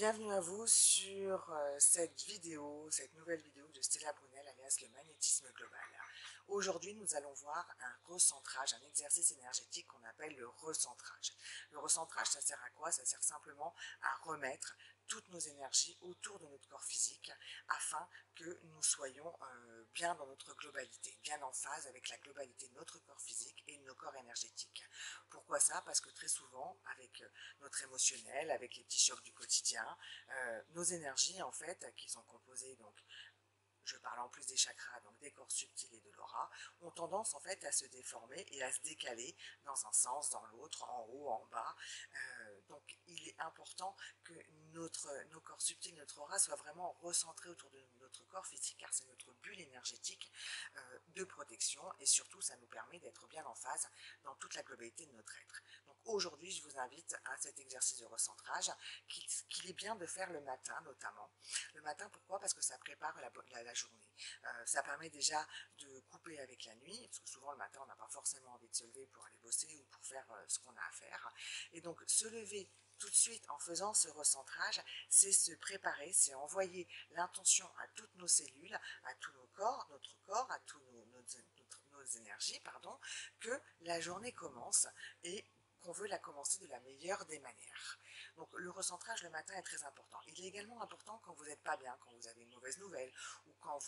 Bienvenue à vous sur cette nouvelle vidéo de Stella Brunel alias le magnétisme global. Aujourd'hui, nous allons voir un recentrage, un exercice énergétique qu'on appelle le recentrage. Le recentrage, ça sert à quoi? Ça sert simplement à remettre toutes nos énergies autour de notre corps physique afin que nous soyons bien dans notre globalité, bien en phase avec la globalité de notre corps physique et de nos corps énergétiques. Pourquoi ça? Parce que très souvent, avec notre émotionnel, avec les petits chocs du quotidien, nos énergies en fait, qui sont composées donc je parle en plus des chakras, donc des corps subtils et de l'aura, ont tendance en fait à se déformer et à se décaler dans un sens, dans l'autre, en haut, en bas. Donc il est important que nos corps subtils, notre aura soit vraiment recentrés autour de notre corps physique, car c'est notre bulle énergétique de protection et surtout ça nous permet d'être bien en phase dans toute la globalité de notre être. Donc aujourd'hui je vous invite à cet exercice de recentrage qu'il est bien de faire le matin notamment. Le matin, pourquoi? Parce que ça prépare la journée. Ça permet déjà de couper avec la nuit, parce que souvent le matin on n'a pas forcément envie de se lever pour aller bosser ou pour faire ce qu'on a à faire. Et donc se lever tout de suite en faisant ce recentrage, c'est se préparer, c'est envoyer l'intention à toutes nos cellules, à tous nos corps, notre corps, à tous nos énergies, pardon, que la journée commence et qu'on veut la commencer de la meilleure des manières. Donc le recentrage le matin est très important. Il est également important quand vous n'êtes pas bien, quand vous avez une mauvaise nouvelle ou quand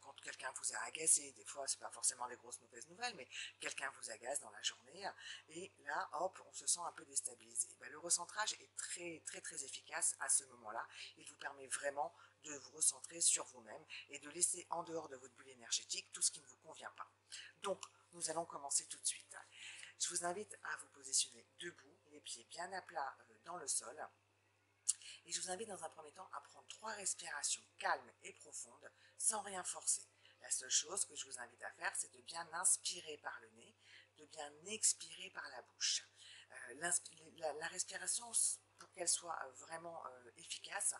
quand quelqu'un vous a agacé. Des fois, c'est pas forcément des grosses mauvaises nouvelles, mais quelqu'un vous agace dans la journée et là, hop, on se sent un peu déstabilisé. Ben, le recentrage est très efficace à ce moment-là. Il vous permet vraiment de vous recentrer sur vous-même et de laisser en dehors de votre bulle énergétique tout ce qui ne vous convient pas. Donc, nous allons commencer tout de suite. Je vous invite à vous positionner debout, les pieds bien à plat dans le sol. Et je vous invite dans un premier temps à prendre 3 respirations calmes et profondes sans rien forcer. La seule chose que je vous invite à faire, c'est de bien inspirer par le nez, de bien expirer par la bouche. La respiration, pour qu'elle soit vraiment efficace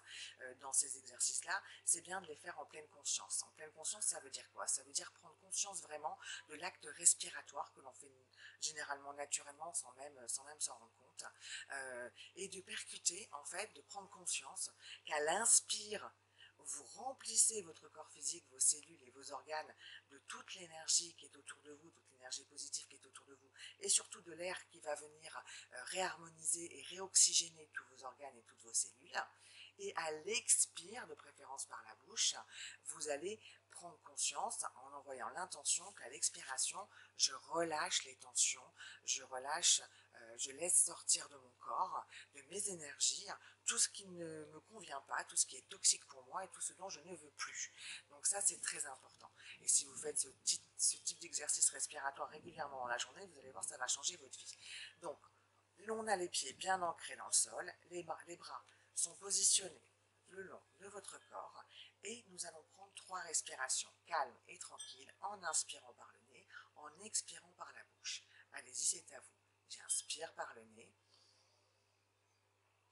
dans ces exercices-là, c'est bien de les faire en pleine conscience. En pleine conscience, ça veut dire quoi? Ça veut dire prendre conscience vraiment de l'acte respiratoire que l'on fait généralement naturellement sans même s'en rendre compte, et de percuter, en fait, de prendre conscience qu'à l'inspire, vous remplissez votre corps physique, vos cellules et vos organes de toute l'énergie qui est autour de vous, toute l'énergie positive qui est autour de vous, et surtout de l'air qui va venir réharmoniser et réoxygéner tous vos organes et toutes vos cellules. Et à l'expire, de préférence par la bouche, vous allez prendre conscience en envoyant l'intention qu'à l'expiration, je relâche les tensions, je laisse sortir de mon corps, de mes énergies, tout ce qui ne me convient pas, tout ce qui est toxique pour moi et tout ce dont je ne veux plus. Donc ça, c'est très important. Et si vous faites ce type d'exercice respiratoire régulièrement dans la journée, vous allez voir, ça va changer votre vie. Donc, on a les pieds bien ancrés dans le sol, les bras sont positionnés le long de votre corps et nous allons prendre 3 respirations calmes et tranquilles en inspirant par le nez, en expirant par la bouche. Allez-y, c'est à vous. J'inspire par le nez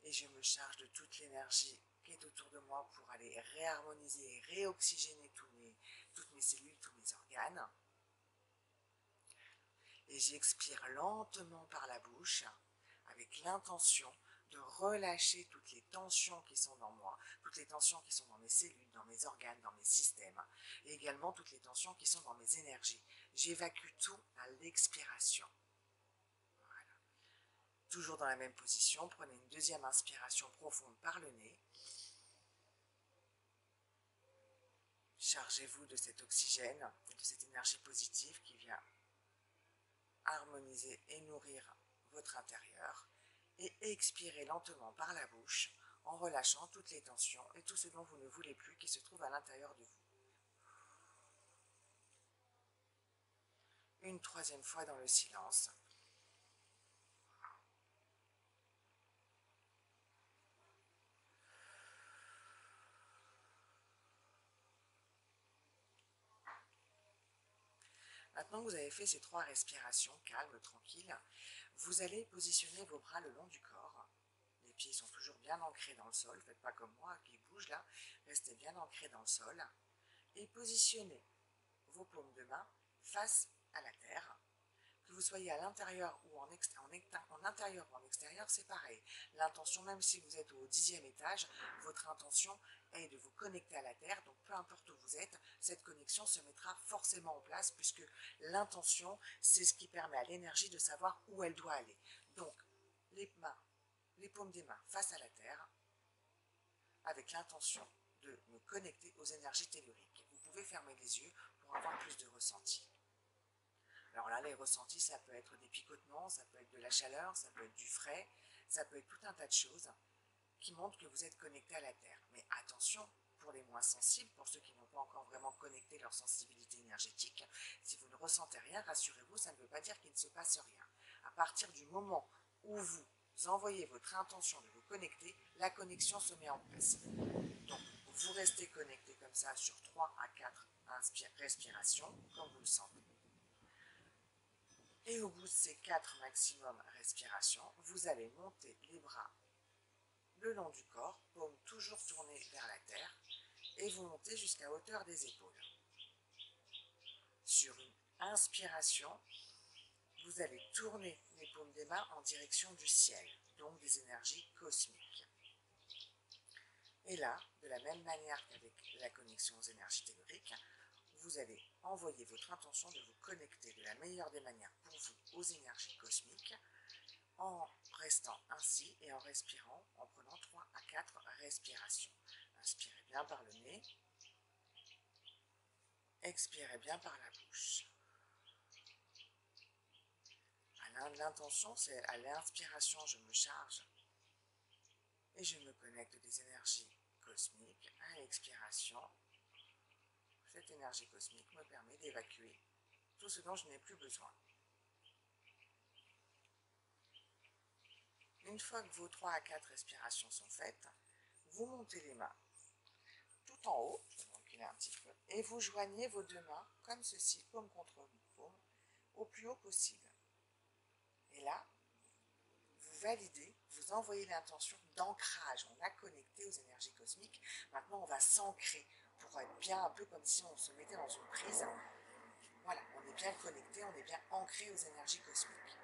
et je me charge de toute l'énergie qui est autour de moi pour aller réharmoniser et réoxygéner toutes mes cellules, tous mes organes. Et j'expire lentement par la bouche avec l'intention de relâcher toutes les tensions qui sont dans moi, toutes les tensions qui sont dans mes cellules, dans mes organes, dans mes systèmes, et également toutes les tensions qui sont dans mes énergies. J'évacue tout à l'expiration. Voilà. Toujours dans la même position, prenez une deuxième inspiration profonde par le nez. Chargez-vous de cet oxygène, de cette énergie positive qui vient harmoniser et nourrir votre intérieur. Et expirez lentement par la bouche en relâchant toutes les tensions et tout ce dont vous ne voulez plus qui se trouve à l'intérieur de vous. Une troisième fois dans le silence. Maintenant que vous avez fait ces 3 respirations calmes, tranquilles, vous allez positionner vos bras le long du corps. Les pieds sont toujours bien ancrés dans le sol, ne faites pas comme moi qui bouge là, restez bien ancrés dans le sol. Et positionnez vos paumes de main face à la terre, que vous soyez à l'intérieur ou en intérieur ou en extérieur, c'est pareil. L'intention, même si vous êtes au 10e étage, votre intention est de vous connecter à la Terre. Donc peu importe où vous êtes, cette connexion se mettra forcément en place puisque l'intention, c'est ce qui permet à l'énergie de savoir où elle doit aller. Donc les mains, les paumes des mains face à la Terre, avec l'intention de me connecter aux énergies telluriques. Vous pouvez fermer les yeux pour avoir plus de ressenti. Alors là, les ressentis, ça peut être des picotements, ça peut être de la chaleur, ça peut être du frais, ça peut être tout un tas de choses qui montrent que vous êtes connecté à la Terre. Mais attention, pour les moins sensibles, pour ceux qui n'ont pas encore vraiment connecté leur sensibilité énergétique, si vous ne ressentez rien, rassurez-vous, ça ne veut pas dire qu'il ne se passe rien. À partir du moment où vous envoyez votre intention de vous connecter, la connexion se met en place. Donc, vous restez connecté comme ça sur 3 à 4 respirations, comme vous le sentez. Et au bout de ces 4 maximum respirations, vous allez monter les bras le long du corps, paumes toujours tournées vers la terre, et vous montez jusqu'à hauteur des épaules. Sur une inspiration, vous allez tourner les paumes des mains en direction du ciel, donc des énergies cosmiques. Et là, de la même manière qu'avec la connexion aux énergies telluriques, vous allez envoyer votre intention de vous connecter de la meilleure des manières pour vous aux énergies cosmiques en restant ainsi et en respirant, en prenant 3 à 4 respirations. Inspirez bien par le nez, expirez bien par la bouche. L'intention, c'est à l'inspiration, je me charge et je me connecte des énergies cosmiques. À l'expiration, cette énergie cosmique me permet d'évacuer tout ce dont je n'ai plus besoin. Une fois que vos 3 à 4 respirations sont faites, vous montez les mains tout en haut, reculez un petit peu, et vous joignez vos deux mains comme ceci, paume contre paume, au plus haut possible. Et là, vous validez, vous envoyez l'intention d'ancrage. On a connecté aux énergies cosmiques. Maintenant, on va s'ancrer pour être bien un peu comme si on se mettait dans une prise. Voilà, on est bien connecté, on est bien ancré aux énergies cosmiques.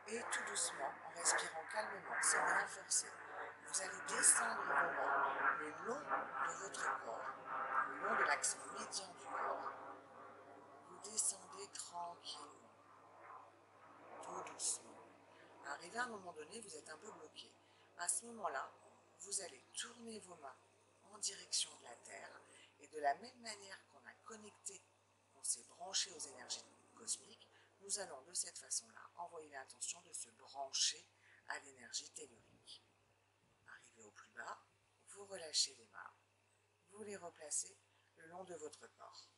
Et tout doucement, en respirant calmement, sans rien forcer, vous allez descendre vos mains le long de votre corps, le long de l'axe médian du corps. Vous descendez tranquillement, tout doucement. Arrivé à un moment donné, vous êtes un peu bloqué. À ce moment-là, vous allez tourner vos mains en direction de la Terre et de la même manière qu'on a connecté, qu'on s'est branché aux énergies cosmiques, nous allons de cette façon-là envoyer l'intention de se brancher à l'énergie tellurique. Arrivé au plus bas, vous relâchez les mains, vous les replacez le long de votre corps.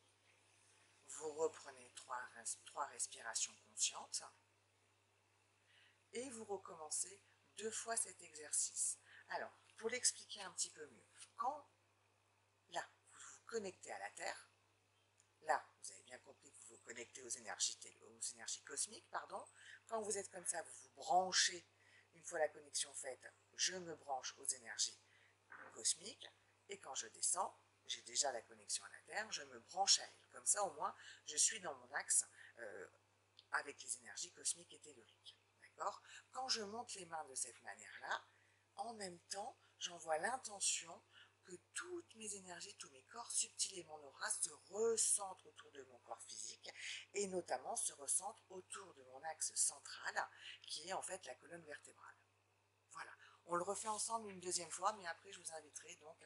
Vous reprenez 3 respirations conscientes et vous recommencez 2 fois cet exercice. Alors, pour l'expliquer un petit peu mieux, quand là, vous vous connectez à la Terre, là, vous avez bien compris que vous vous connectez aux énergies cosmiques, pardon. Quand vous êtes comme ça, vous vous branchez, une fois la connexion faite, je me branche aux énergies cosmiques, et quand je descends, j'ai déjà la connexion à la Terre, je me branche à elle. Comme ça, au moins, je suis dans mon axe avec les énergies cosmiques et telluriques. D'accord ? Quand je monte les mains de cette manière-là, en même temps, j'envoie l'intention que toutes mes énergies, tous mes corps subtils et mon aura se recentrent autour de mon corps physique et notamment se recentrent autour de mon axe central qui est en fait la colonne vertébrale. Voilà, on le refait ensemble une deuxième fois, mais après je vous inviterai donc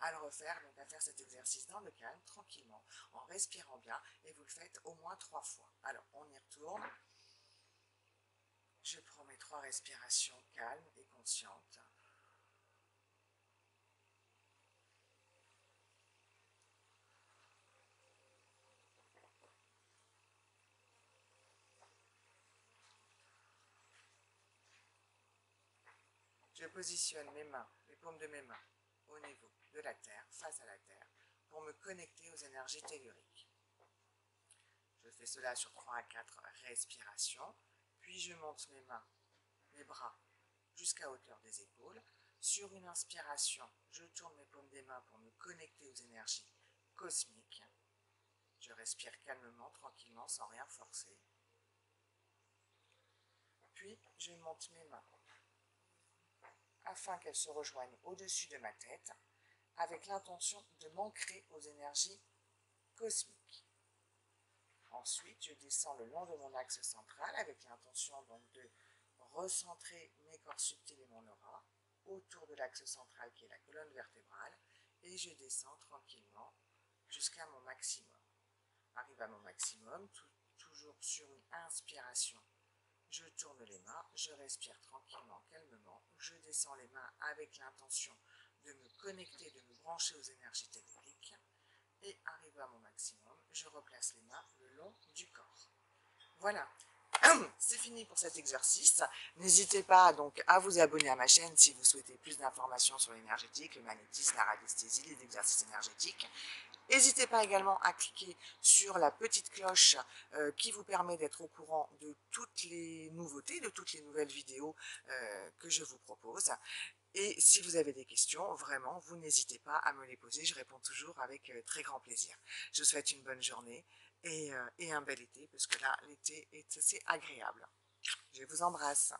à le refaire, donc à faire cet exercice dans le calme, tranquillement, en respirant bien, et vous le faites au moins 3 fois. Alors, on y retourne. Je prends mes 3 respirations calmes et conscientes. Je positionne mes mains, les paumes de mes mains, au niveau de la terre, face à la terre, pour me connecter aux énergies telluriques. Je fais cela sur 3 à 4 respirations, puis je monte mes mains, mes bras, jusqu'à hauteur des épaules. Sur une inspiration, je tourne mes paumes des mains pour me connecter aux énergies cosmiques. Je respire calmement, tranquillement, sans rien forcer. Puis, je monte mes mains afin qu'elles se rejoignent au-dessus de ma tête, avec l'intention de m'ancrer aux énergies cosmiques. Ensuite, je descends le long de mon axe central avec l'intention donc de recentrer mes corps subtils et mon aura autour de l'axe central qui est la colonne vertébrale, et je descends tranquillement jusqu'à mon maximum. Arrive à mon maximum, toujours sur une inspiration. Je tourne les mains, je respire tranquillement, calmement, je descends les mains avec l'intention de me connecter, de me brancher aux énergies telluriques, et arrivé à mon maximum, je replace les mains le long du corps. Voilà, c'est fini pour cet exercice. N'hésitez pas donc à vous abonner à ma chaîne si vous souhaitez plus d'informations sur l'énergétique, le magnétisme, la radiesthésie, les exercices énergétiques. N'hésitez pas également à cliquer sur la petite cloche qui vous permet d'être au courant de toutes les nouveautés, de toutes les nouvelles vidéos que je vous propose. Et si vous avez des questions, vraiment, vous n'hésitez pas à me les poser. Je réponds toujours avec très grand plaisir. Je vous souhaite une bonne journée et un bel été, parce que là, l'été est assez agréable. Je vous embrasse.